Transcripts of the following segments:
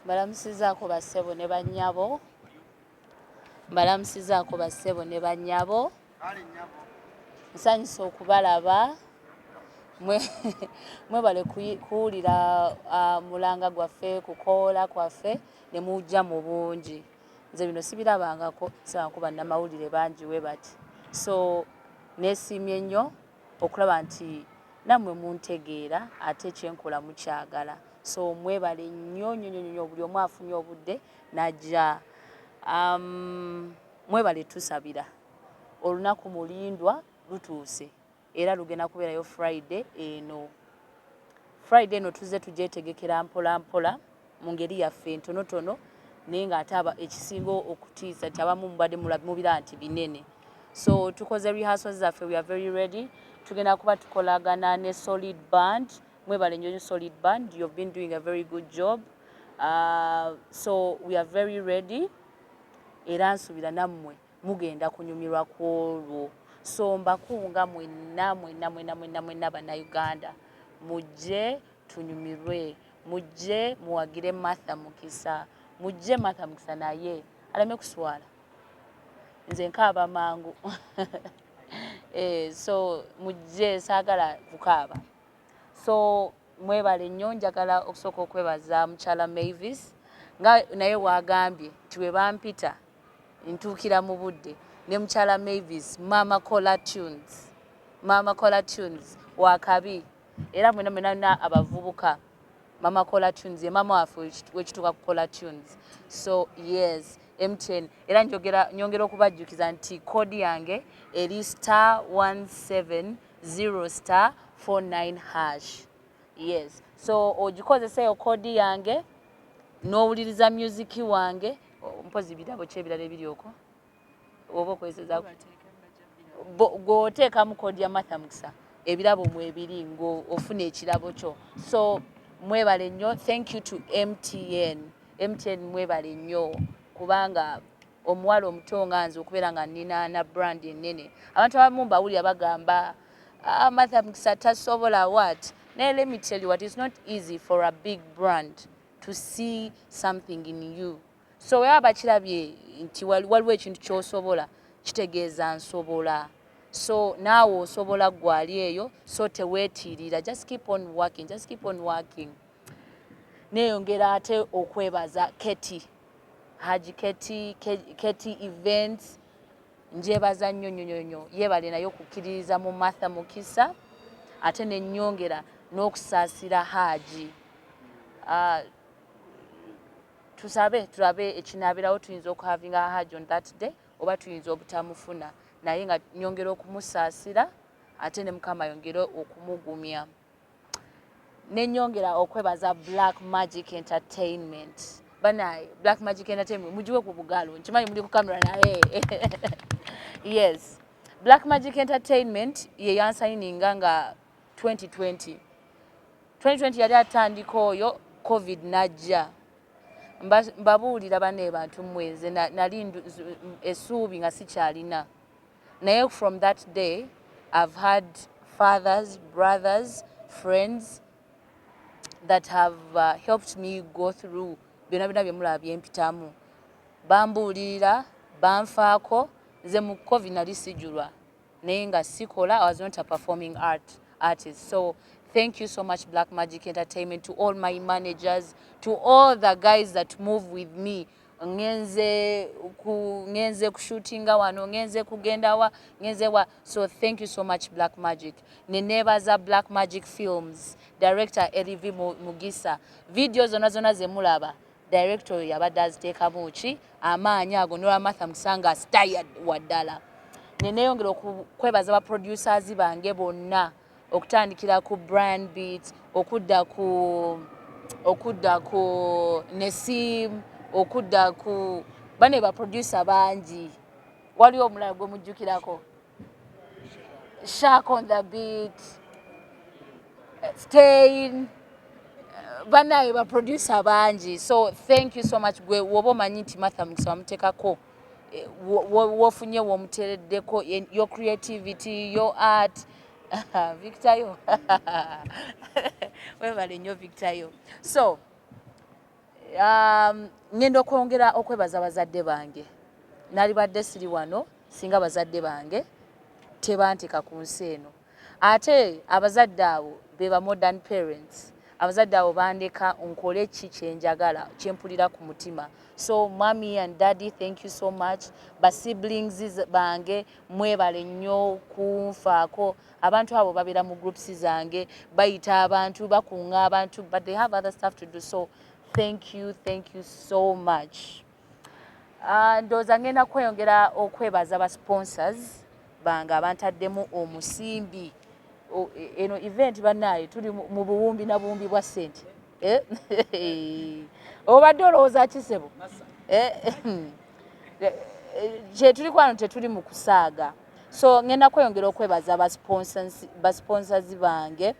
Balamusizaako bassebo ne bannyabo. Balamusizaako bassebo ne bannyabo. Nsanyusa okubalaba. Mwebale kuwulira mulanga gwaffe, kukoola kwaffe ne mujja mu bungi. Nze bino sibirabangako, sibanga bannamawulire bangi we bati. So neesiimye nnyo okulaba nti nammwe muntegeera ate ekyenkola mukyagala. So mwebale nnyo nnyo buli omu afunye obudde n'ajja. Mwebale tusabira olunaku mulindwa lutuuse era lugenda kubeerayo Friday eno. Friday eno tuzze tugyetegekera mpola mpola mu ngeri yaffe ntonotono naye ng'ate ekisinga okutiisa nti abamu mubadde mubira nti binene. So tukoze rehearsals zaffe, we are very ready. Tugenda kuba tukolagana ne Solid Band. Mwebale nnyo Solid Band, you've been doing a very good job. So we are very ready. Era nsuubira nammwe mugenda kunyumirwa ku olwo. So mbakunga mwenna bannayuganda mujje tunyumirwe, mujje muwagire Martha Mukisa, mujje Martha Mukisa naye aleme kuswala nze nkaaba mangu. So mujje saagala kukaaba. So mwebale nnyo, njagala okusooka okwebaza mukyala Mavis nga naye wagambye nti bwe bampita ntuukira mu budde ne mukyala Mavis, Mama Cola Tunes wakabi era mwena abavubuka. Mama Cola Tunes ye mama waffe wekituuka ku Cola Tunes. So yes, MTN era nyongera okubajjukiza nti kodi yange eri *170*49#. Yes, so ogikozeseyo kodi yange n'owuliriza music wange mpozi birabo kyebirala ebiri okwo oba okozesa gwoteekamu kodi ya Martha Mukisa ebirabo mwebiri ng'ofuna ekirabo kyo. So mwebale nnyo, thank you to MTN mwebale nnyo kubanga omuwala omuto nga nze okubeera nga nnina na brand ennene. Abantu abamu mbawulira bagamba Martha Mukisa tasobola what? Now let me tell you what, it's not easy for a big brand to see something in you. So weba kirabye nti waliwo ekintu ky'osobola kitegeeza nsobola. So naawe osobola gwali eyo, so teweetiirira, just keep on working. Neeyongera ate okwebaza Haji Keti Events, njebaza nnyo yeebale nayo okukkiririza mu Martha Mukisa ate ne nnyongera n'okusaasira Haji. Tulabe ekinaabirawo, tuyinza okuhavinga Haji on that day oba tuyinza obutamufuna naye nga nyongera okumusaasira ate ne Mukama yongera okumugumya. Ne nnyongera okwebaza Black Magic Entertainment. Banaye Black Magic Entertainment mujiwe ku bugalo nkimanyi muli ku kamera naye. Yes, Black Magic Entertainment ye yansayininga nga 2020 yali atandika oyo COVID najja. Mbabuulira bane bantu mweze nali essuubi nga sikyalina. Naye from that day I've had fathers, brothers, friends that have helped me go through byonna bye mulaba byempitamu. Bambuulirira, banfaako, nze mu COVID nali sijulwa naye nga sikola. I was not a performing artist. So thank you so much Black Magic Entertainment, to all my managers, to all the guys that move with me. Ngenze kushootinga wano, ngenze kugenda wa, ngenze wa. So thank you so much Black Magic. Nenebaza Black Magic Films, director Elivi Mugisa. Videos zonna ze mulaba director yabadde aziteekamu ki amaanyi ago n'olwa Martha Mukisa nga tired waddala. Neneyongera okwebaza ba producers bange bonna okutandikira ku Brand Beats, okudda ku Nesim, okudda ku bane ba producer bangi. Waliwo omulala gwe mujjukirako? Shark on the Beat, Stain, banaye ba producer bangi. So thank you so much. Gwe woba omanyi nti Martha Mukisa wamuteekako wofunye womutereddeko your creativity, your art. Victor yo. Webale nnyo Victor yo. So ngenda okwongera okwebaza abazadde bange. Nalibadde siri wano singa abazadde bange tebantika ku nsi eno. Ate abazadde abo beba modern parents. Abazadde abo bandeka nkole ki kyenjagala kyempulira ku mutima. So mommy and daddy, thank you so much. Ba siblings bange mwebale nnyo kunfaako. Abantu abo babera mu groups zange bayita abantu bakunga abantu, but they have other stuff to do. So thank you so much. Ndooza ngenda kweyongera okwebaza ba sponsors bange abantaddemu omusimbi. Eno event banaye tuli mu buwumbi na buwumbi bwa sente. Obadde olowooza kisebo? Je tuli kwano tetuli mu kusaaga. So ngenda kweyongera okwebaza ba sponsors bange.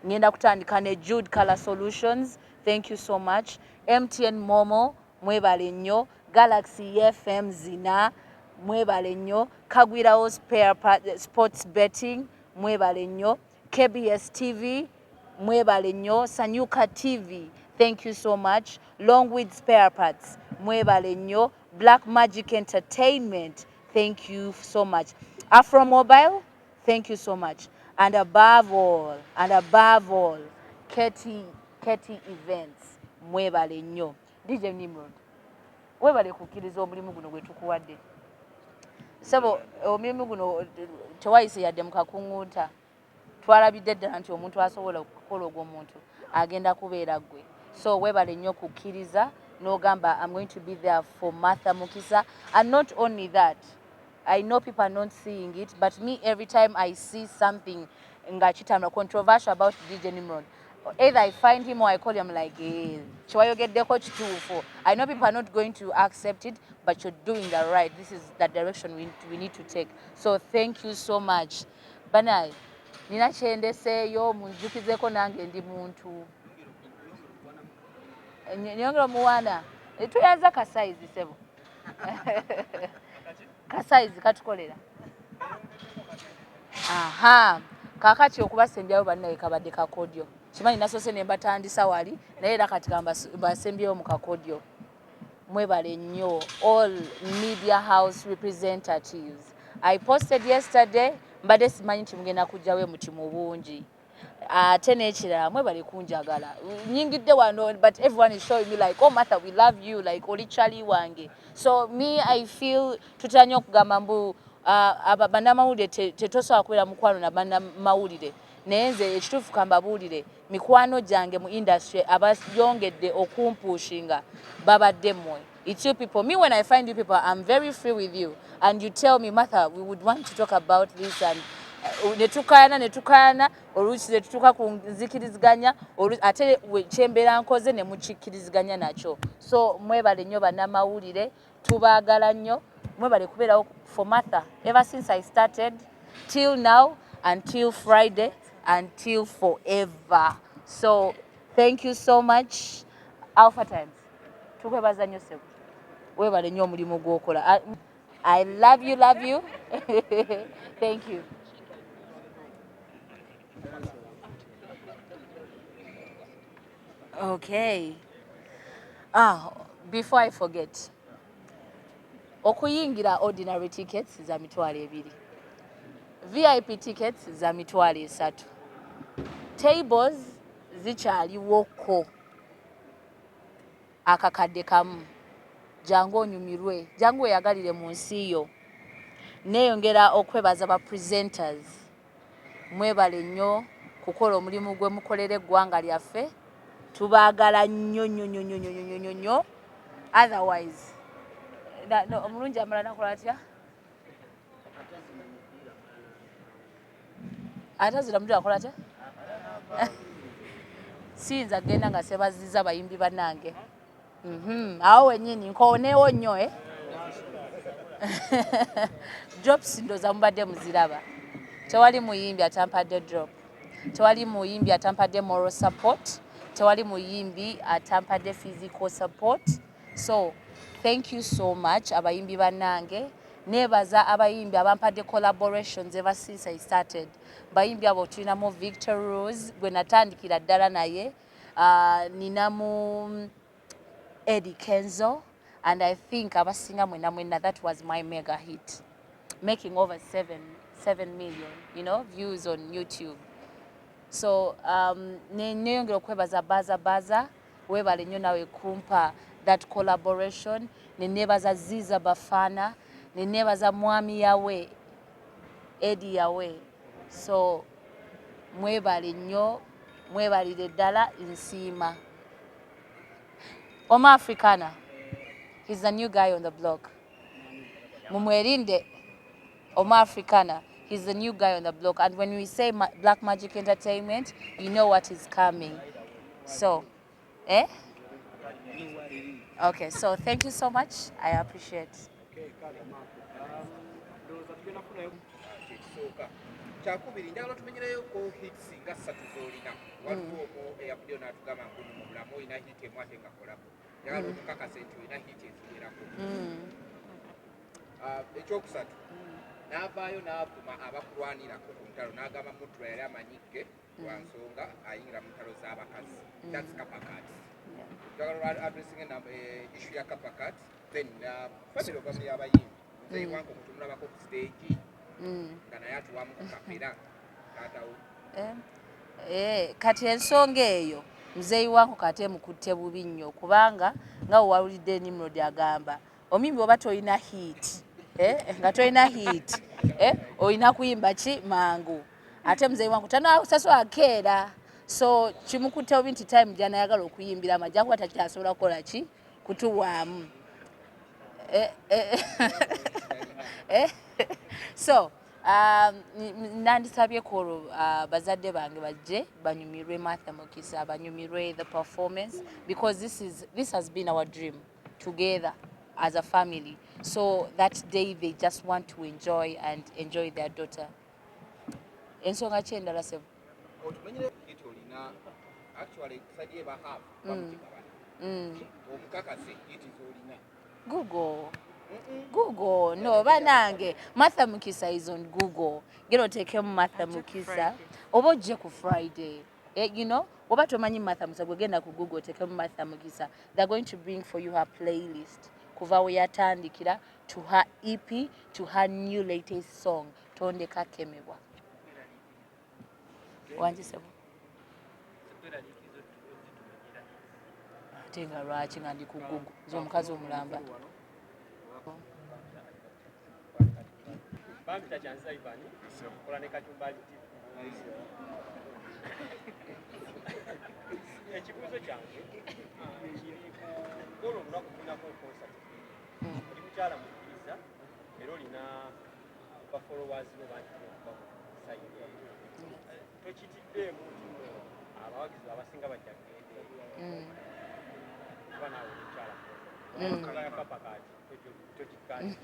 Ngenda kutandika ne Jude Color Solutions. Thank you so much. MTN Momo mwebale nnyo. Galaxy FM Zina mwebale nnyo. Kagwirawo Sports Betting mwebale nnyo. KBS TV mwebale nnyo. Sanyuka TV, thank you so much. Longwood Spare Parts mwebale nnyo. Black Magic Entertainment, thank you so much. Afro Mobile, thank you so much. And above all, Ketty Events mwebale nnyo. DJ Nimrod, webale kukkiriza omulimu guno gwe tukuwadde. Sebo omulimu guno tewayise yadde mukakunguta. Twalabidde ddala nti omuntu asobola okukola ogwo omuntu agenda kubeera gwe. So webale nnyo kukkiriza n'ogamba I'm going to be there for Martha Mukisa. And not only that, I know people are not seeing it, but me every time I see something controversial about DJ Nimrod, either I find him or I call him like, hey, chiwayogeddeko kituufu. I know people are not going to accept it, but you're doing the right. This is the direction we need to take. So thank you so much. Banai, nina kyendeseeyo munzukizeko nange ndi muntu. Nyongera muwana. Tuyanza ka size sebo. Ka size katukolera. Aha. Kakati okubasembyayo bannaye kabadde kakodyo. Kimanyi nasose ne mbatandisa wali naye era kati basembyeyo mu kakodyo. Mwebale nnyo all media house representatives. I posted yesterday mbadde simanyi nti mugenda kujjawe muti mu bungi. Ate n'ekirala mwebale kunjagala. Nyingidde wano, but everyone is showing me like, oh Martha, we love you, like oli chali wange. So me I feel tutanya okugamba mbu bannamawulire tetosobola kubeera mukwano na bannamawulire. Naye nze ekituufu kambabuulire mikwano gyange mu industry abayongedde okumpushinga babadde mmwe. It's you people. Me, when I find you people, I'm very free with you. And you tell me, Martha, we would want to talk about this and netukayana oluusi netutuuka ku nzikiriziganya ate kyembeera nkoze ne mukikiriziganya nakyo. So mwebale nnyo bannamawulire, tubaagala nnyo. Mwebale kubeerawo for Martha ever since I started till now, until Friday, until forever. So thank you so much. Alpha Times, tukwebaza nnyo sebo. Webale nnyo omulimu gw'okola. I love you. Thank you. Okay. Before I forget, okuyingira ordinary tickets za mitwalo 2. VIP tickets za mitwalo 3. Tables zikyaliwoko akakadde kamu. Jangu onyumirwe, jangu weyagalire mu nsi yo. Neeyongera okwebaza ba presenters. Mwebale nnyo kukola omulimu gwe mukolera eggwanga lyaffe. Tubaagala nnyo. Otherwise, omulungi amala nakola atya? Atazira muntu akola atya? Siyinza genda nga sebaziza bayimbi bannange. Awo wennyini nkooneewo nnyo drops ndoza mubadde muziraba. Tewali muyimbi atampadde drop. Tewali muyimbi atampadde moral support. Tewali muyimbi atampadde physical support. So thank you so much abayimbi bannange. Nebaza abayimbi abampadde collaborations ever since I started. Bayimbi abo tulinamu Victor Rose gwe natandikira ddala naye. Ninamu Eddie Kenzo, and I think abasinga mwena that was my mega hit, making over 7 million, you know, views on YouTube. So neyongera okwebaza baza webale nnyo nawe kumpa that collaboration, nenebaza Ziza Bafana, nenebaza mwami yawe Eddie yawe. So mwebale nnyo, mwebalire ddala nsiima. Oma Africana, he's the new guy on the block. Mumwerinde Oma Africana, he's the new guy on the block. And when we say Black Magic Entertainment, you know what is coming. So, eh? Okay, so thank you so much. I appreciate. Kyakubiri njagala tumenyereyo ko hits nga 3 z'olina waliwo eyabudde n'atugamba ngu mu bulamu olina hit emu ate nga kolabo njagala otukakasa nti olina hit eziwerako ekyokusatu n'avaayo n'avuma abakulwanirako ku ntalo n'agamba Mutula yali amanyike lwa nsonga ayingira mu ntalo z'abakazi. That's Kapa Cat. Njagala addressing issue ya Kapa Cat, then family family y'abayimbi nzeyi wange omutumulabako ku stage kati ensonga eyo muzeeyi wangu kate mukutte bubi nnyo kubanga nga wawulidde Nimrod agamba omimbi oba tolina hit nga tolina hit olina kuyimba ki mangu ate muzeeyi wangu tanasasula akeera so kimukutte bubi nti time gyanayagala okuyimbira amajja kuba takyasobola kukola ki kutuwaamu so nandisabye ko bazadde bange bajje banyumirwe Martha Mukisa, banyumirwe the performance, because this has been our dream together as a family. So that day they just want to enjoy their daughter. Ensonga ki endala sebo? Otumenyere kitolina actually kusadie bahaf omukakase kitolina Google, no, banange. Martha Mukisa is on Google. Take him Martha Mukisa. Oba je ku Friday. You know, oba tomanyi Martha Mukisa, go genda ku Google, take him Martha Mukisa. They're going to bring for you her playlist. Kuva we yatandikira to her EP, to her new latest song, Tonde Kakemebwa. Wanji sebo. Tenga lwaki nga ndi ku Google. Zomukazi omulamba. Bambita chanza ibani kolane kachumbali ekibuzo kyange kiri ku golo lunaku tunako concert oli mukyala mukiriza era olina ba followers bo bangi ba sayide tokitiddeemu nti abawagizi abasinga bajja kugende kuba naawe mukyala kala yakapakati tokikati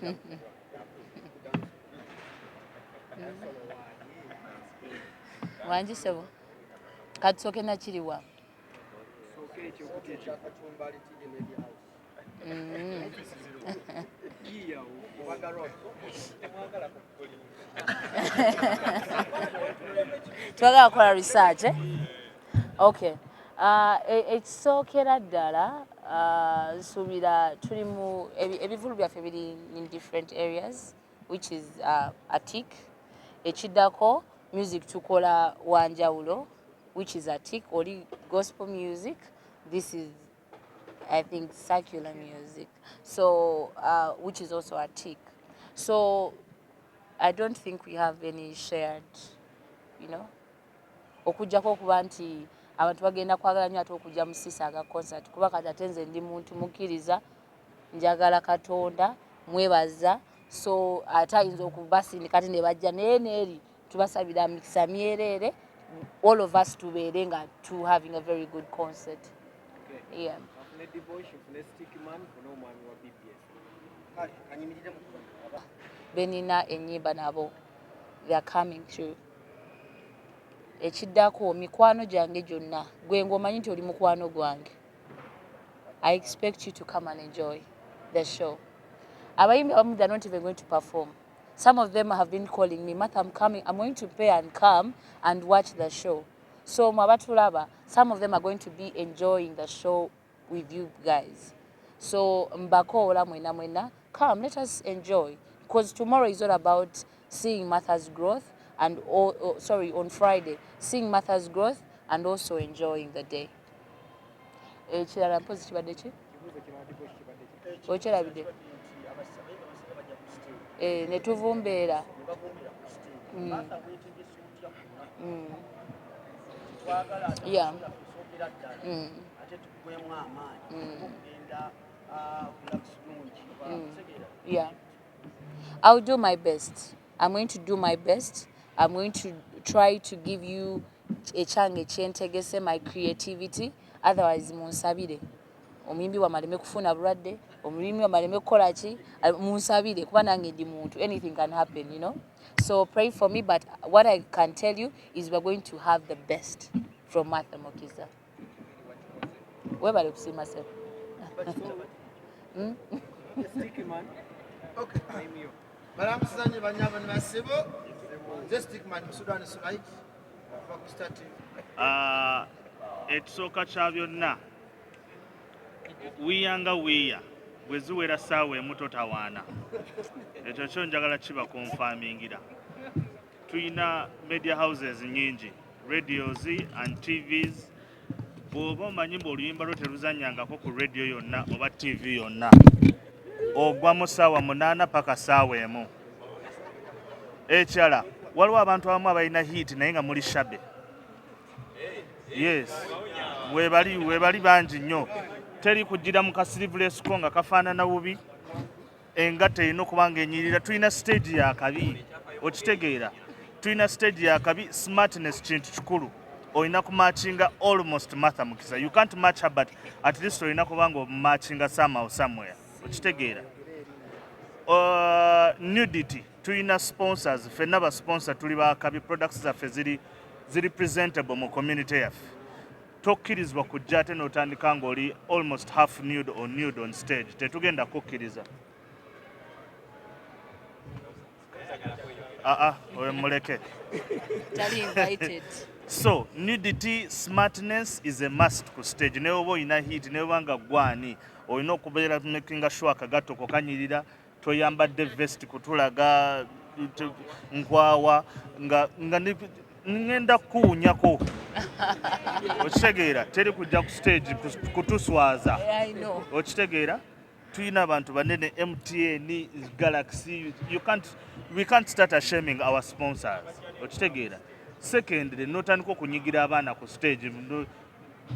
Wanji sebo. Katsoke na chiriwa. soke ekyokuti ekyakacumbali kije media house iya obagala mwagala Twagala kola research Okay. Ekisokera ddala nsubira tuli mu ebivulu byaffe biri in different areas, which is Atik. Ekiddako music tukola wanjawulo, which is Atik, oli gospel music. This is, I think, secular music, so which is also Atik. So I don't think we have any shared, you know. Okujjako okuba nti abantu bagenda kwagala nnyo ate okujja mu Sisaaga concert kuba kati ate nze ndi muntu mukkiriza, njagala Katonda, mwebaza, so ate ayinza okubasindika ate ne bajja naye neeri tubasabira mikisa myereere, all of us tubeere nga having a very good concert. Okay. Yeah. Benina ennyimba nabo, they are coming through. Ekiddako mikwano gyange gyonna gwe ng'omanyi nti oli mukwano gwange. I expect you to come and enjoy the show. Abayimbi abamu, they are not even going to perform. Some of them have been calling me, Martha, I'm coming. I'm going to pay and come and watch the show. So Mabatulaba, some of them are going to be enjoying the show with you guys. So mbakoola mwena come, let us enjoy, because tomorrow is all about seeing Martha's growth and on Friday seeing Martha's growth and also enjoying the day. Ekirala mpozi kibadde ki? Okirabidde? Ne tuvumbeera. Yeah. Yeah. I'll do my best. I'm going to do my best. I'm going to try to give you a chentegese my creativity. Otherwise, munsabire. Omuyimbi wamaleme kufuna bulwadde, omulimi wamaleme kukola ki, munsabire kuba nange ndi muntu. Anything can happen, you know. So pray for me, but what I can tell you is we're going to have the best from Martha Mukisa. Webale kusiima se. Sticky man. Okay. Madam Sanje Banyama Nasibo. Just stick man Sudan is right. Ekisooka kya byonna wiyanga wiya bwe ziwera ssaawa emu totawaana. Ekyo kyo njagala kiba konfamingira. Tuyina media houses nyingi, radios and TVs. Bw'oba omanyi oluyimba lwo teruzannyangako ku radio yonna oba TV yonna, ogwamu ssaawa 8 paka ssaawa emu. Ekirala, waliwo abantu abamu abalina heat naye nga muli shabe. Yes, weebali bangi nnyo. Teri kugira mu kasirivuleesi ko nga kafaanana bubi, engatta erina okuba nga enyirira. Tulina stage ya kabi, okitegeera. Tulina stage ya kabi. Smartness kintu kikulu. Olina kumatchinga almost Martha Mukisa. You can't match her, but at least olina kuba nga matchinga somehow somewhere. Okitegeera. Nudity. Tulina sponsors. Ffenna ba sponsor tuli bakabi. Products zaffe ziri presentable mu community yaffe. Tokkirizibwa kujja ate n'otandika ng'oli almost half nude or nude on stage. Tetugenda kukkiriza. Oyo muleke. Tali invited. So, nudity, smartness is a must ku stage. Ne oba olina heat, ne oba nga gwani, olina okubeera making sure akagato ko kanyirira, toyambadde vest kutulaga nkwawa nga ngenda kuwunyako. Okitegeera, teri kujja ku stage kutuswaza. Okitegeera, tulina abantu banene, MTN, Galaxy. We can't start shaming our sponsors. Okitegeera. Secondly, notandika okunyigira abaana ku stage.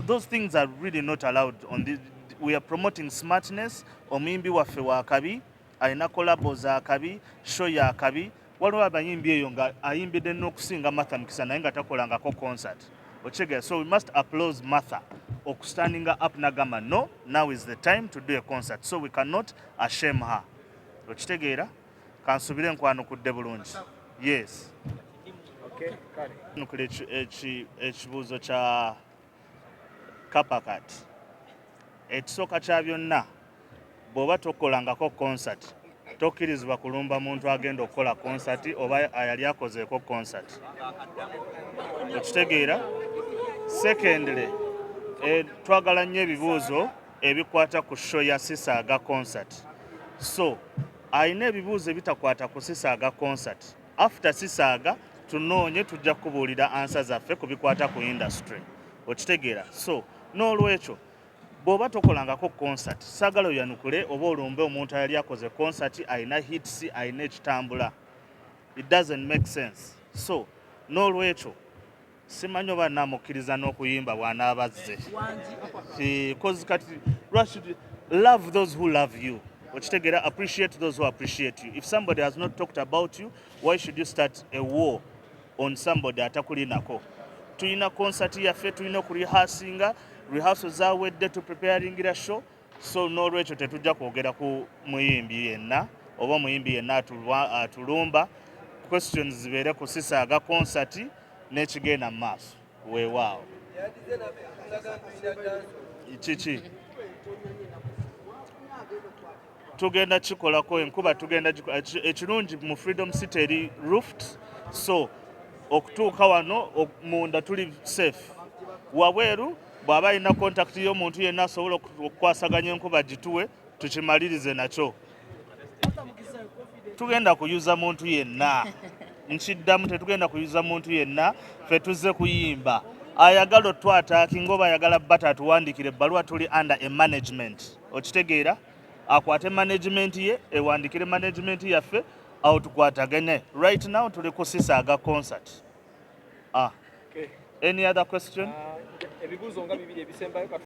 Those things are really not allowed on this. We are promoting smartness. Omuyimbi waffe wa kabi, alina collabo za kabi, show ya kabi. Waliwo abayimbi eyo nga ayimbidde n'okusinga Martha Mukisa naye nga takolangako concert. Okitegeera, so we must applaud Martha standing up nagamba no, now is the time to do a concert, so we cannot shame her. Okitegeera, kansubire nkwano kudde bulungi. Yes. Nukule ekibuuzo kya Kapa kati. Ekisooka kya byonna bw'oba tokolangako concert, tokkirizibwa kulumba muntu agenda okukola concert oba yali akozeeko concert. Okitegeera? Secondly, twagala nnyo ebibuuzo ebikwata ku show ya Sisaaga concert. So, alina ebibuuzo ebitakwata ku Sisaaga concert. After Sisaaga, tunoonye tujja kubuulira answer zaffe ku bikwata ku industry. Okitegeera? So, n'olwekyo bw'oba tokolangako concert, saagala oyanukule oba olumbe omuntu yali akoze concert alina hits, alina ekitambula. It doesn't make sense. So, n'olwekyo simanyi oba naamukkiriza n'okuyimba bw'anaabazze. Because kati love those who love you. Okitegeera, appreciate those who appreciate you. If somebody has not talked about you, why should you start a war on somebody atakulinako? Tulina concert yaffe, tulina okurehearsinga, rehearsals zawedde to preparingira show. So n'olwekyo tetujja kwogera ku muyimbi yenna oba muyimbi yenna atulumba. Questions zibeere ku Sisaaga concert n'ekigenda mu maaso. Weewaawo. Kiki? Tugenda kikolako enkuba tugenda ekirungi mu Freedom City eri roofed, so okutuuka wano munda tuli safe. Wabweru bw'aba alina contact y'omuntu yenna asobola okukwasaganya enkuba gituwe tukimalirize nakyo. Tugenda kuyuza muntu yenna. Nkiddamu tetugenda kuyuza muntu yenna, ffe tuzze kuyimba. Ayagala otwataakinga oba ayagala bata atuwandikire ebbaluwa tuli under a management. Okitegeera? Akwate management ye, ewandikire management yaffe, awo tukwatagane. Right now tuli ku Sisaaga concert. Okay. Any other question? Ebibuuzo nga bibiri ebisembayo